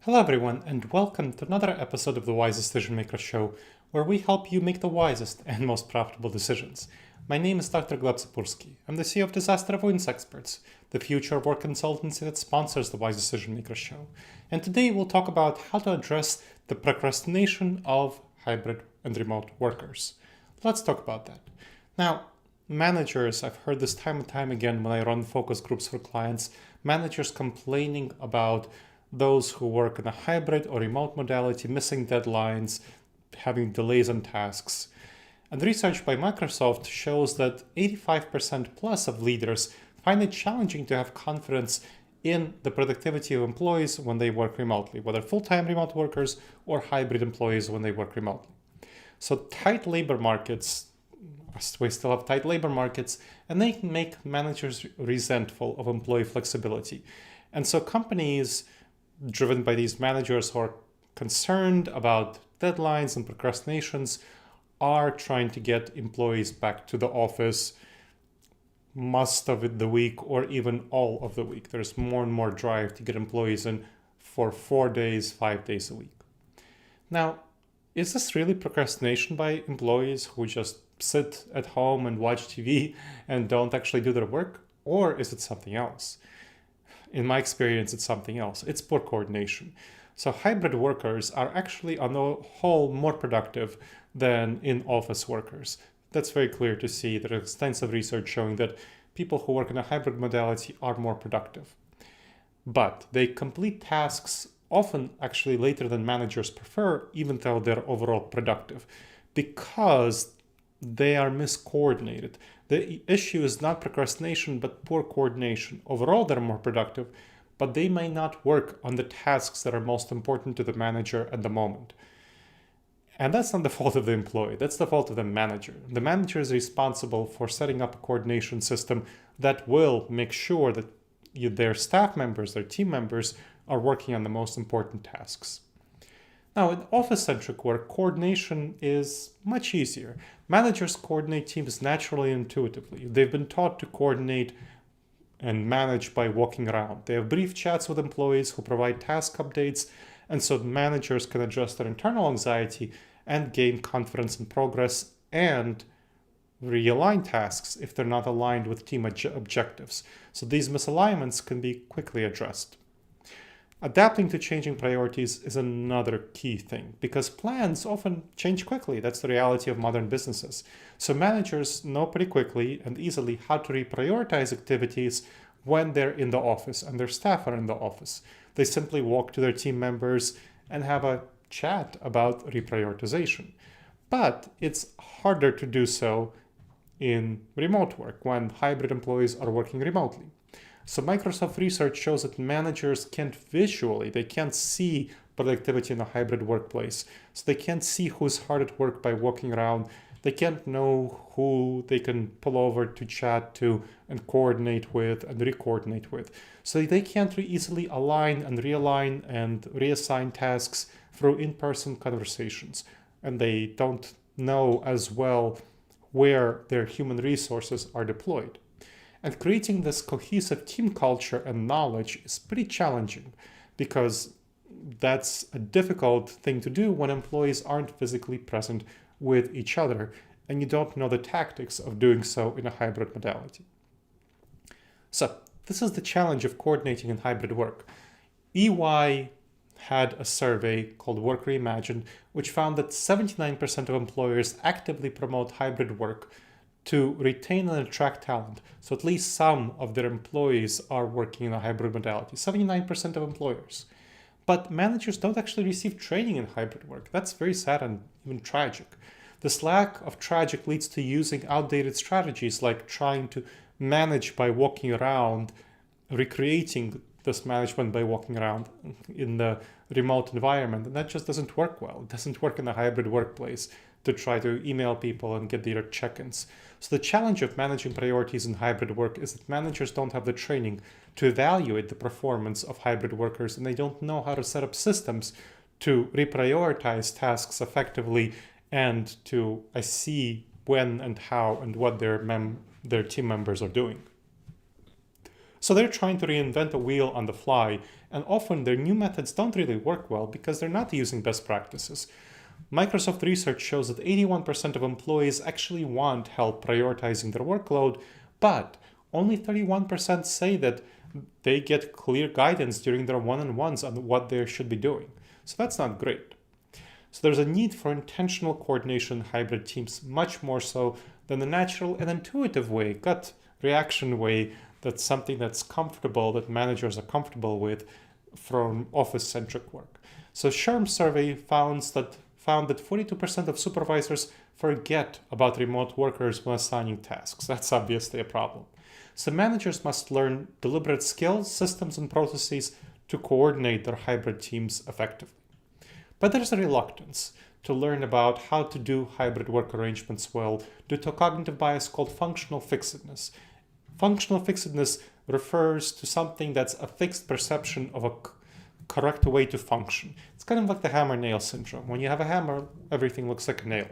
Hello everyone, and welcome to another episode of the Wise Decision Maker Show, where we help you make the wisest and most profitable decisions. My name is Dr. Gleb Tsipursky. I'm the CEO of Disaster Avoidance Experts, the future work consultancy that sponsors the Wise Decision Maker Show. And today we'll talk about how to address the procrastination of hybrid and remote workers. Let's talk about that. Now, managers, I've heard this time and time again when I run focus groups for clients, managers complaining about those who work in a hybrid or remote modality, missing deadlines, having delays on tasks. And research by Microsoft shows that 85% plus of leaders find it challenging to have confidence in the productivity of employees when they work remotely, whether full-time remote workers or hybrid employees when they work remotely. So tight labor markets, we still have tight labor markets, and they can make managers resentful of employee flexibility. And so companies driven by these managers who are concerned about deadlines and procrastinations are trying to get employees back to the office most of the week or even all of the week. There's more and more drive to get employees in for 4 days, 5 days a week. Now, is this really procrastination by employees who just sit at home and watch TV and don't actually do their work? Or is it something else? In my experience, it's something else. It's poor coordination. So hybrid workers are actually on the whole more productive than in-office workers. That's very clear to see. There is extensive research showing that people who work in a hybrid modality are more productive. But they complete tasks often actually later than managers prefer, even though they're overall productive, because they are miscoordinated. The issue is not procrastination, but poor coordination. Overall, they're more productive, but they may not work on the tasks that are most important to the manager at the moment. And that's not the fault of the employee. That's the fault of the manager. The manager is responsible for setting up a coordination system that will make sure that their staff members, their team members, are working on the most important tasks. Now, in office-centric work, coordination is much easier. Managers coordinate teams naturally and intuitively. They've been taught to coordinate and manage by walking around. They have brief chats with employees who provide task updates, and so managers can address their internal anxiety and gain confidence in progress and realign tasks if they're not aligned with team objectives. So these misalignments can be quickly addressed. Adapting to changing priorities is another key thing because plans often change quickly. That's the reality of modern businesses. So managers know pretty quickly and easily how to reprioritize activities when they're in the office and their staff are in the office. They simply walk to their team members and have a chat about reprioritization. But it's harder to do so in remote work when hybrid employees are working remotely. So Microsoft research shows that managers can't they can't see productivity in a hybrid workplace. So they can't see who's hard at work by walking around. They can't know who they can pull over to chat to and coordinate with and re-coordinate with. So they can't easily align and realign and reassign tasks through in-person conversations. And they don't know as well where their human resources are deployed. And creating this cohesive team culture and knowledge is pretty challenging because that's a difficult thing to do when employees aren't physically present with each other and you don't know the tactics of doing so in a hybrid modality. So this is the challenge of coordinating in hybrid work. EY had a survey called Work Reimagined, which found that 79% of employers actively promote hybrid work to retain and attract talent. So at least some of their employees are working in a hybrid modality, 79% of employers. But managers don't actually receive training in hybrid work. That's very sad and even tragic. This lack of tragic leads to using outdated strategies like trying to manage by walking around, recreating this management by walking around in the remote environment. And that just doesn't work well. It doesn't work in a hybrid workplace to try to email people and get their check-ins. So the challenge of managing priorities in hybrid work is that managers don't have the training to evaluate the performance of hybrid workers, and they don't know how to set up systems to reprioritize tasks effectively and to see when and how and what their team members are doing. So they're trying to reinvent the wheel on the fly, and often their new methods don't really work well because they're not using best practices. Microsoft research shows that 81% of employees actually want help prioritizing their workload, but only 31% say that they get clear guidance during their one-on-ones on what they should be doing. So that's not great. So there's a need for intentional coordination in hybrid teams, much more so than the natural and intuitive way, gut reaction way, that's something that's comfortable, that managers are comfortable with from office-centric work. So SHRM survey found that 42% of supervisors forget about remote workers when assigning tasks. That's obviously a problem. So managers must learn deliberate skills, systems, and processes to coordinate their hybrid teams effectively. But there's a reluctance to learn about how to do hybrid work arrangements well due to a cognitive bias called functional fixedness. Functional fixedness refers to something that's a fixed perception of a correct way to function. It's kind of like the hammer-nail syndrome. When you have a hammer, everything looks like a nail.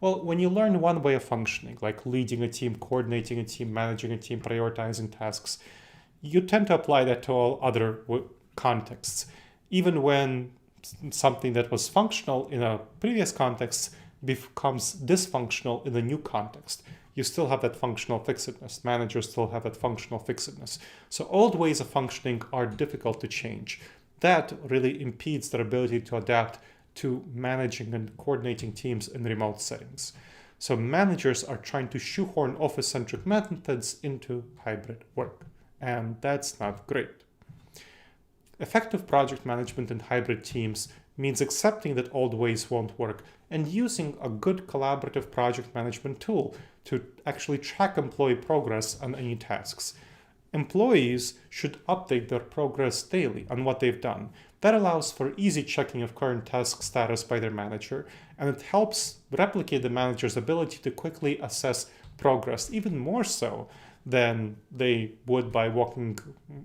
Well, when you learn one way of functioning, like leading a team, coordinating a team, managing a team, prioritizing tasks, you tend to apply that to all other contexts. Even when something that was functional in a previous context becomes dysfunctional in the new context, you still have that functional fixedness. Managers still have that functional fixedness. So old ways of functioning are difficult to change. That really impedes their ability to adapt to managing and coordinating teams in remote settings. So managers are trying to shoehorn office-centric methods into hybrid work, and that's not great. Effective project management in hybrid teams means accepting that old ways won't work and using a good collaborative project management tool to actually track employee progress on any tasks. Employees should update their progress daily on what they've done. That allows for easy checking of current task status by their manager, and it helps replicate the manager's ability to quickly assess progress, even more so than they would by walking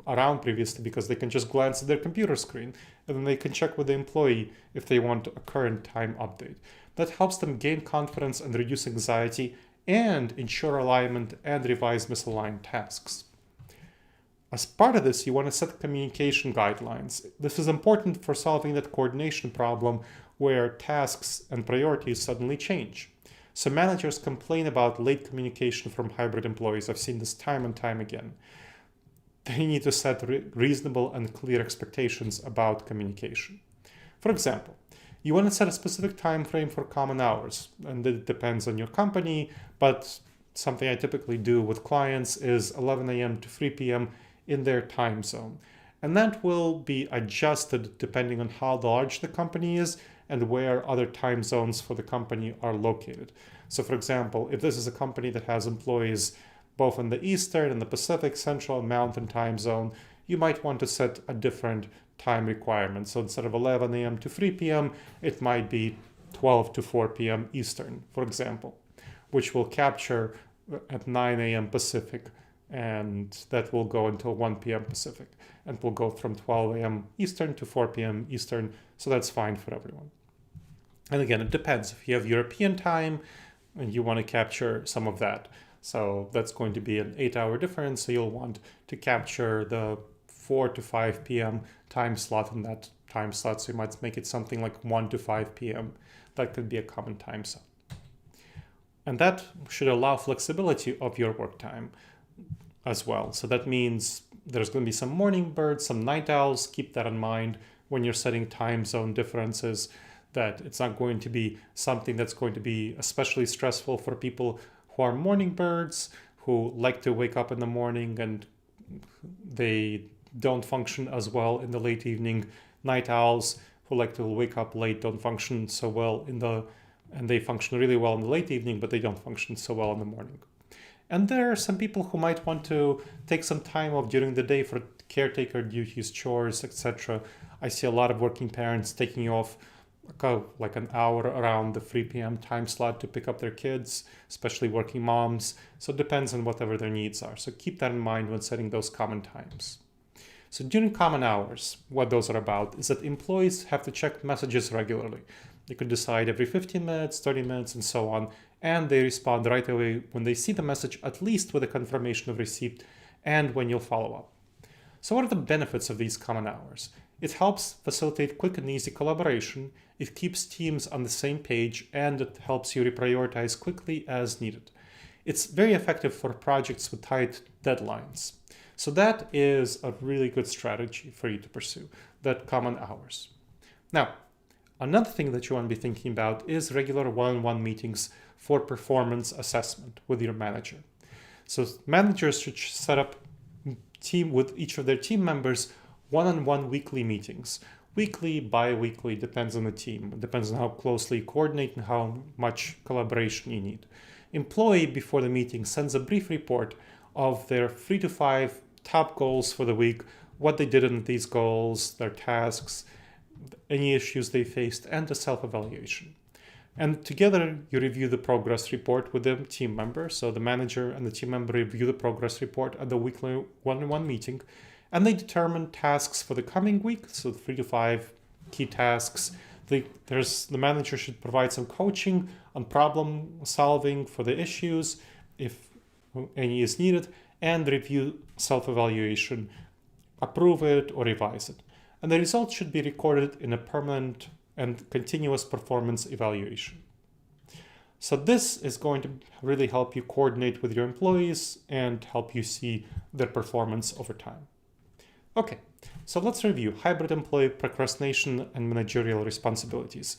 around previously, because they can just glance at their computer screen and then they can check with the employee if they want a current time update. That helps them gain confidence and reduce anxiety and ensure alignment and revise misaligned tasks. As part of this, you want to set communication guidelines. This is important for solving that coordination problem where tasks and priorities suddenly change. So managers complain about late communication from hybrid employees. I've seen this time and time again. They need to set reasonable and clear expectations about communication. For example, you want to set a specific time frame for common hours, and it depends on your company, but something I typically do with clients is 11 a.m. to 3 p.m. in their time zone. And that will be adjusted depending on how large the company is and where other time zones for the company are located. So for example, if this is a company that has employees both in the Eastern and the Pacific, Central, and Mountain time zone, you might want to set a different time requirement. So instead of 11 a.m. to 3 p.m., it might be 12 to 4 p.m. Eastern, for example, which will capture at 9 a.m. Pacific, and that will go until 1 p.m. Pacific, and will go from 12 a.m. Eastern to 4 p.m. Eastern, so that's fine for everyone. And again, it depends. If you have European time, and you want to capture some of that, so that's going to be an 8-hour difference, so you'll want to capture the 4 to 5 p.m. time slot in that time slot, so you might make it something like 1 to 5 p.m. That could be a common time slot. And that should allow flexibility of your work time as well. So that means there's going to be some morning birds, some night owls. Keep that in mind when you're setting time zone differences, that it's not going to be something that's going to be especially stressful for people who are morning birds, who like to wake up in the morning and they don't function as well in the late evening. Night owls who like to wake up late don't function so well and they function really well in the late evening, but they don't function so well in the morning. And there are some people who might want to take some time off during the day for caretaker duties, chores, etc. I see a lot of working parents taking off like an hour around the 3 p.m. time slot to pick up their kids, especially working moms. So it depends on whatever their needs are. So keep that in mind when setting those common times. So during common hours, what those are about is that employees have to check messages regularly. They could decide every 15 minutes, 30 minutes, and so on, and they respond right away when they see the message, at least with a confirmation of receipt and when you'll follow up. So what are the benefits of these common hours? It helps facilitate quick and easy collaboration, it keeps teams on the same page, and it helps you reprioritize quickly as needed. It's very effective for projects with tight deadlines. So that is a really good strategy for you to pursue, that common hours. Now, another thing that you want to be thinking about is regular one-on-one meetings for performance assessment with your manager. So managers should set up with each of their team members one-on-one weekly meetings. Weekly, bi-weekly, depends on the team. It depends on how closely you coordinate and how much collaboration you need. Employee, before the meeting, sends a brief report of their 3 to 5 top goals for the week, what they did in these goals, their tasks, any issues they faced, and a self-evaluation. And together, you review the progress report with the team member. So the manager and the team member review the progress report at the weekly one-on-one meeting, and they determine tasks for the coming week. So 3 to 5 key tasks. The manager should provide some coaching on problem solving for the issues, if any is needed, and review self-evaluation, approve it or revise it. And the results should be recorded in a permanent and continuous performance evaluation. So this is going to really help you coordinate with your employees and help you see their performance over time. Okay, so let's review hybrid employee procrastination and managerial responsibilities.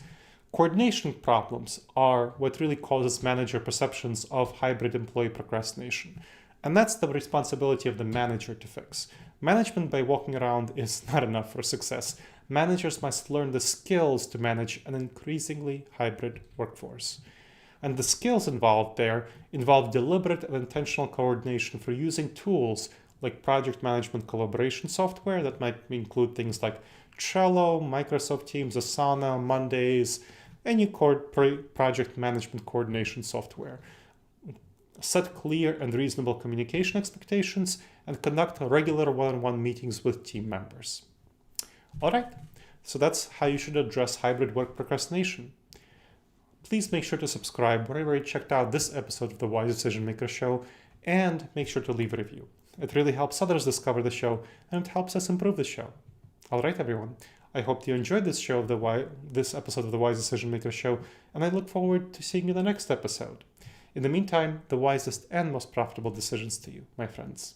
Coordination problems are what really causes manager perceptions of hybrid employee procrastination. And that's the responsibility of the manager to fix. Management by walking around is not enough for success. Managers must learn the skills to manage an increasingly hybrid workforce. And the skills involved there involve deliberate and intentional coordination for using tools like project management collaboration software that might include things like Trello, Microsoft Teams, Asana, Mondays, any project management coordination software. Set clear and reasonable communication expectations, and conduct regular one-on-one meetings with team members. All right, so that's how you should address hybrid work procrastination. Please make sure to subscribe wherever you checked out this episode of the Wise Decision Maker Show, and make sure to leave a review. It really helps others discover the show, and it helps us improve the show. All right, everyone. I hope you enjoyed this episode of the Wise Decision Maker Show, and I look forward to seeing you in the next episode. In the meantime, the wisest and most profitable decisions to you, my friends.